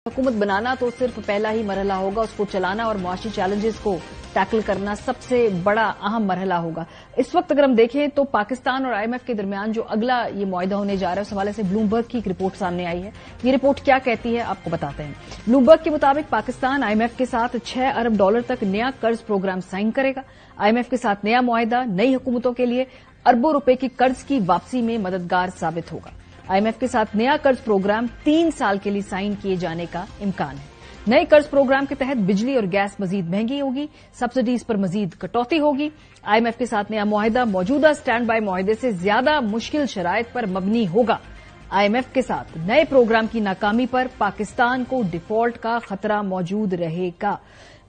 हुकूमत बनाना तो सिर्फ पहला ही मरहला होगा, उसको चलाना और मुआशी चैलेंजेस को टैकल करना सबसे बड़ा अहम मरहला होगा। इस वक्त अगर हम देखें तो पाकिस्तान और आईएमएफ के दरमियान जो अगला ये मुआहिदा होने जा रहा है, उस हवाले से ब्लूमबर्ग की एक रिपोर्ट सामने आई है। ये रिपोर्ट क्या कहती है आपको बताते हैं। ब्लूमबर्ग के मुताबिक पाकिस्तान आईएमएफ के साथ $6 अरब तक नया कर्ज प्रोग्राम साइन करेगा। आईएमएफ के साथ नया मुआहिदा नई हुकूमतों के लिए अरबों रुपए की कर्ज की वापसी में मददगार साबित होगा। आईएमएफ के साथ नया कर्ज प्रोग्राम 3 साल के लिए साइन किए जाने का इम्कान है। नए कर्ज प्रोग्राम के तहत बिजली और गैस मजीद महंगी होगी, सब्सिडीज पर मजीद कटौती होगी। आईएमएफ के साथ नया मुआहिदा मौजूदा स्टैंड बाय मुआहिदे से ज्यादा मुश्किल शराइत पर मबनी होगा। आईएमएफ के साथ नए प्रोग्राम की नाकामी पर पाकिस्तान को डिफॉल्ट का खतरा मौजूद रहेगा।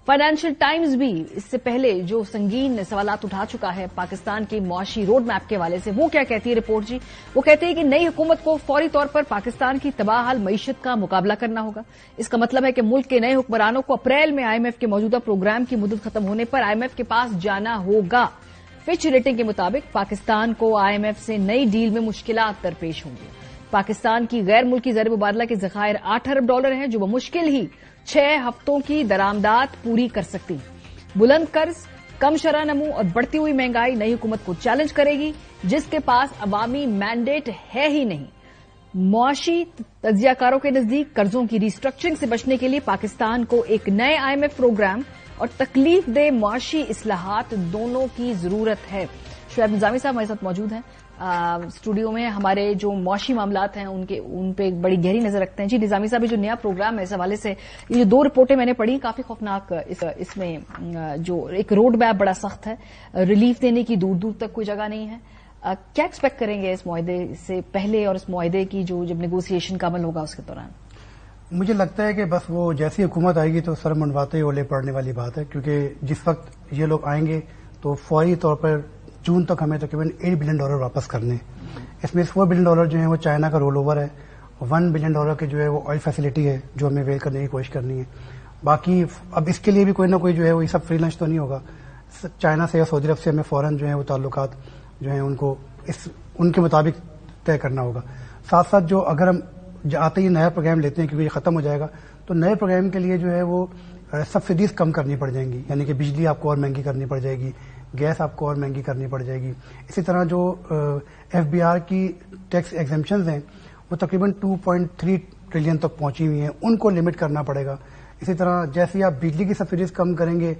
फाइनेंशियल टाइम्स भी इससे पहले जो संगीन सवालात उठा चुका है पाकिस्तान के मुआशी रोड मैप के हवाले से, वो क्या कहती है रिपोर्ट जी? वो कहती है कि नई हुकूमत को फौरी तौर पर पाकिस्तान की तबाहहाल मईशत का मुकाबला करना होगा। इसका मतलब है कि मुल्क के नए हुक्मरानों को अप्रैल में आईएमएफ के मौजूदा प्रोग्राम की मुद्दत खत्म होने पर आईएमएफ के पास जाना होगा। फिच रेटिंग के मुताबिक पाकिस्तान को आईएमएफ से नई डील में मुश्किलात दरपेश होंगी। पाकिस्तान की गैर मुल्की ज़र मुबादला के ज़खायर $8 अरब हैं, जो बमुश्किल ही 6 हफ्तों की दरामदात पूरी कर सकती है। बुलंद कर्ज, कम शरह नमू और बढ़ती हुई महंगाई नई हुकूमत को चैलेंज करेगी, जिसके पास अवामी मैंडेट है ही नहीं। मुआशी तज्जियाकारों के नजदीक कर्जों की रिस्ट्रक्चरिंग से बचने के लिए पाकिस्तान को एक नए आईएमएफ प्रोग्राम और तकलीफ दे मुआशी इस्लाहात दोनों की जरूरत है। शुएब निजामी साहब हमारे साथ मौजूद हैं स्टूडियो में। हमारे जो मुआशी मामलात हैं उन पे बड़ी गहरी नजर रखते हैं। जी निजामी साहब, जो नया प्रोग्राम है इस हवाले से ये जो 2 रिपोर्टें मैंने पढ़ी काफी खौफनाक, इसमें जो एक रोड मैप बड़ा सख्त है, रिलीफ देने की दूर दूर तक कोई जगह नहीं है। क्या एक्सपेक्ट करेंगे इस मुआहिदे से पहले और इस मुआहिदे की जो जब नेगोशिएशन का अमल होगा उसके दौरान? मुझे लगता है कि बस वो जैसी हुकूमत आएगी तो सर मंडवाते ही ओले पड़ने वाली बात है, क्योंकि जिस वक्त ये लोग आएंगे तो फौरी तौर पर जून तक हमें तकरीबन $8 बिलियन वापस करने। इसमें $4 बिलियन जो है वो चाइना का रोल ओवर है, $1 बिलियन के जो है वो ऑयल फैसिलिटी है जो हमें अवेल करने की कोशिश करनी है। बाकी अब इसके लिए भी कोई ना कोई जो है वो ये सब फ्री लंच तो नहीं होगा। चाइना से या सऊदी अरब से हमें फौरन जो है वो ताल्लुकात जो है उनको उनके मुताबिक तय करना होगा। साथ साथ जो अगर हम आते ही नया प्रोग्राम लेते हैं, क्योंकि ये खत्म हो जाएगा, तो नए प्रोग्राम के लिए जो है वो सब्सिडीज कम करनी पड़ जाएंगी, यानी कि बिजली आपको और महंगी करनी पड़ जाएगी, गैस आपको और महंगी करनी पड़ जाएगी। इसी तरह जो एफबीआर की टैक्स एग्जेम्पशंस हैं वो तकरीबन 2.3 ट्रिलियन तक पहुंची हुई हैं, उनको लिमिट करना पड़ेगा। इसी तरह जैसे आप बिजली की सब्सिडीज कम करेंगे,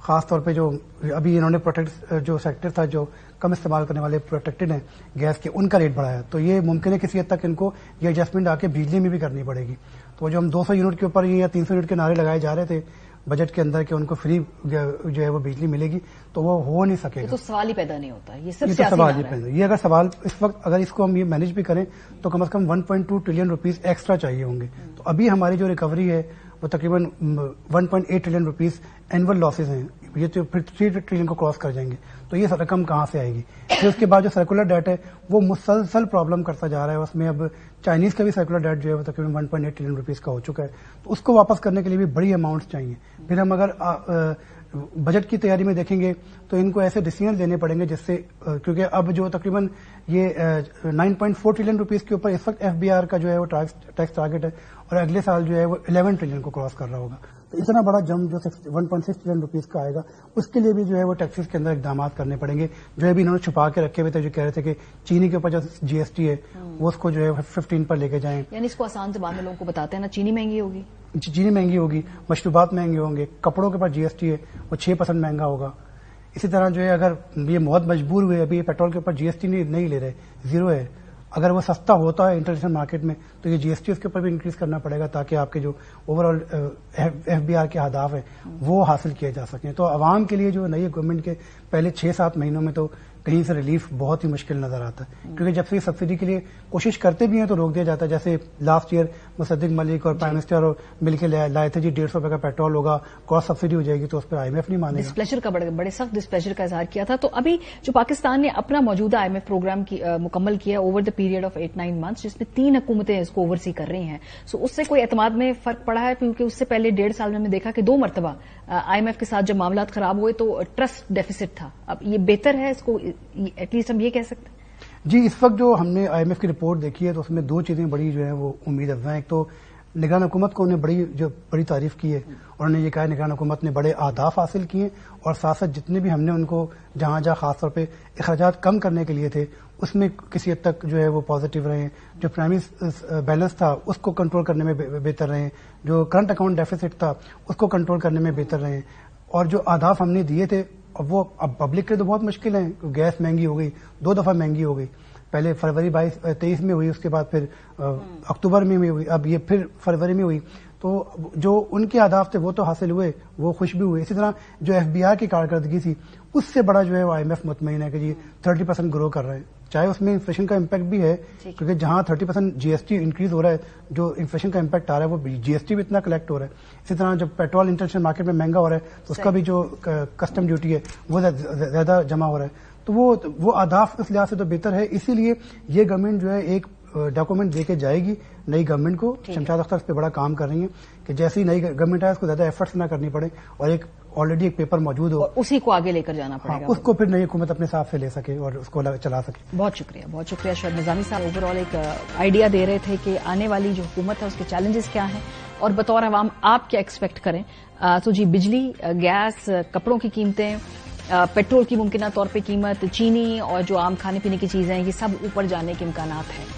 खासतौर पे जो अभी इन्होंने प्रोटेक्ट जो सेक्टर था जो कम इस्तेमाल करने वाले प्रोटेक्टेड हैं गैस के, उनका रेट बढ़ाया, तो ये मुमकिन है किसी हद तक इनको ये एडजस्टमेंट आके बिजली में भी करनी पड़ेगी। तो जो हम 200 यूनिट के ऊपर या 300 यूनिट के नारे लगाए जा रहे थे बजट के अंदर कि उनको फ्री जो है वो बिजली मिलेगी, तो वो हो नहीं सकेगा। ये तो सवाल ही पैदा नहीं होता, ये सिर्फ तो सवाल ही पैदा। ये अगर सवाल इस वक्त अगर इसको हम ये मैनेज भी करें तो कम से कम 1.2 ट्रिलियन रुपीस एक्स्ट्रा चाहिए होंगे। तो अभी हमारी जो रिकवरी है वो तकरीबन 1.8 ट्रिलियन रुपीस एनुअल लॉसेज हैं, ये तो फिर 3 ट्रिलियन को क्रॉस कर जाएंगे। तो ये रकम कहां से आएगी? फिर उसके बाद जो सर्कुलर डेट है वो मुसलसल प्रॉब्लम करता जा रहा है। उसमें अब चाइनीज का भी सर्कुलर डेट जो है वो तकरीबन 1.8 ट्रिलियन रुपीस का हो चुका है, तो उसको वापस करने के लिए भी बड़ी अमाउंट चाहिए। फिर हम अगर बजट की तैयारी में देखेंगे तो इनको ऐसे डिसीजन लेने पड़ेंगे जिससे, क्योंकि अब जो तकरीबन ये 9.4 ट्रिलियन रुपीस के ऊपर इस वक्त एफबीआर का जो है वो टैक्स टारगेट है, और अगले साल जो है वो 11 ट्रिलियन को क्रॉस कर रहा होगा। तो इतना बड़ा जंप जो 1.6 ट्रिलियन रुपीस का आएगा, उसके लिए भी जो है वो टैक्सेस के अंदर इकदाम करने पड़ेंगे, जो है भी इन्होंने छुपा के रखे हुए थे। जो कह रहे थे कि चीनी के ऊपर जो जीएसटी है वो उसको जो है 15 पर लेके जाएं। यानी इसको आसान से बात लोगों को बताते हैं ना, चीनी महंगी होगी, चीनी महंगी होगी, मशरूबात महंगे होंगे, कपड़ों के ऊपर जीएसटी है वो 6% महंगा होगा। इसी तरह जो है अगर ये बहुत मजबूर हुए, अभी ये पेट्रोल के ऊपर जीएसटी नहीं ले रहे, जीरो है, अगर वो सस्ता होता है इंटरनेशनल मार्केट में तो ये जीएसटी उसके ऊपर भी इंक्रीज करना पड़ेगा, ताकि आपके जो ओवरऑल एफबीआर के अहदाफ है वो हासिल किए जा सकें। तो आवाम के लिए जो नई गवर्नमेंट के पहले 6-7 महीनों में तो कहीं से रिलीफ बहुत ही मुश्किल नजर आता है, क्योंकि जब से सब्सिडी के लिए कोशिश करते भी हैं तो रोक दिया जाता है। जैसे लास्ट ईयर मुसद्दिक मलिक और प्राइम मिनिस्टर और मिलकर लाए थे जी 150 रुपए का पेट्रोल होगा, क्रॉस सब्सिडी हो जाएगी, तो उस पर आईएमएफ नहीं मानेगा। डिस्प्लेजर का बड़े सख्त डिस्प्लेजर का इजहार किया था। तो अभी जो पाकिस्तान ने अपना मौजूदा आईएमएफ प्रोग्राम मुकम्मल किया over the period of 8-9 months, जिसमें 3 हुकूमतें इसको ओवरसी कर रही हैं, सो उससे कोई एतमाद में फर्क पड़ा है? क्योंकि उससे पहले 1.5 साल में हमने देखा कि 2 मरतबा आईएमएफ के साथ जब मामला खराब हुए तो ट्रस्ट डेफिसिट था। अब ये बेहतर है, इसको एटलीस्ट हम ये कह सकते हैं? जी, इस वक्त जो हमने आईएमएफ की रिपोर्ट देखी है तो उसमें 2 चीजें बड़ी जो है वो उम्मीद अफजा हैं। एक तो निगरान हुकूमत को उन्हें बड़ी तारीफ की है और उन्होंने ये कहा निगरान हुकूमत ने बड़े अहदाफ हासिल किए और साथ साथ जितने भी हमने उनको जहां जहां खासतौर पे अखराजात कम करने के लिए थे उसमें किसी हद तक जो है वो पॉजिटिव रहे, जो प्राइमरी बैलेंस था उसको कंट्रोल करने में बेहतर रहे, जो करंट अकाउंट डेफिसिट था उसको कंट्रोल करने में बेहतर रहे और जो अहदाफ हमने दिए थे अब पब्लिक के लिए तो बहुत मुश्किल है। गैस महंगी हो गई, 2 दफा महंगी हो गई, पहले फरवरी 23 में हुई, उसके बाद फिर अक्टूबर में हुई, अब ये फिर फरवरी में हुई। तो जो उनके अहदाफ थे वो तो हासिल हुए, वो खुश भी हुए। इसी तरह जो एफबीआई की कारकर्दगी थी उससे बड़ा जो है वो IMF मुतमईन है कि जी 30% ग्रो कर रहे हैं, चाहे उसमें इन्फ्लेशन का इम्पैक्ट भी है क्योंकि जहां 30% GST इंक्रीज हो रहा है, जो इन्फ्लेशन का इम्पैक्ट आ रहा है वो GST भी इतना कलेक्ट हो रहा है। इसी तरह जब पेट्रोल इंटरनेशनल मार्केट में महंगा हो रहा है तो उसका भी जो कस्टम ड्यूटी है वो ज्यादा जमा हो रहा है। तो वो अहदाफ इस लिहाज से तो बेहतर है। इसीलिए ये गवर्नमेंट जो है एक डॉक्यूमेंट देके जाएगी नई गवर्नमेंट को। शमशाद अख्तर इस पे बड़ा काम कर रही है कि जैसी नई गवर्नमेंट आए उसको ज्यादा एफर्ट्स ना करनी पड़े और एक ऑलरेडी एक पेपर मौजूद हो, उसी को आगे लेकर जाना पड़ेगा। उसको फिर नई हुकूमत अपने हिसाब से ले सके और उसको चला सके। बहुत शुक्रिया शोएब निजामी साहब। ओवरऑल एक आइडिया दे रहे थे कि आने वाली जो हुकूमत है उसके चैलेंजेस क्या हैं और बतौर अवाम आप क्या एक्सपेक्ट करें। तो जी बिजली, गैस, कपड़ों की कीमतें, पेट्रोल की मुमकिना तौर पे कीमत, चीनी और जो आम खाने पीने की चीजें हैं ये सब ऊपर जाने के इम्कानात हैं।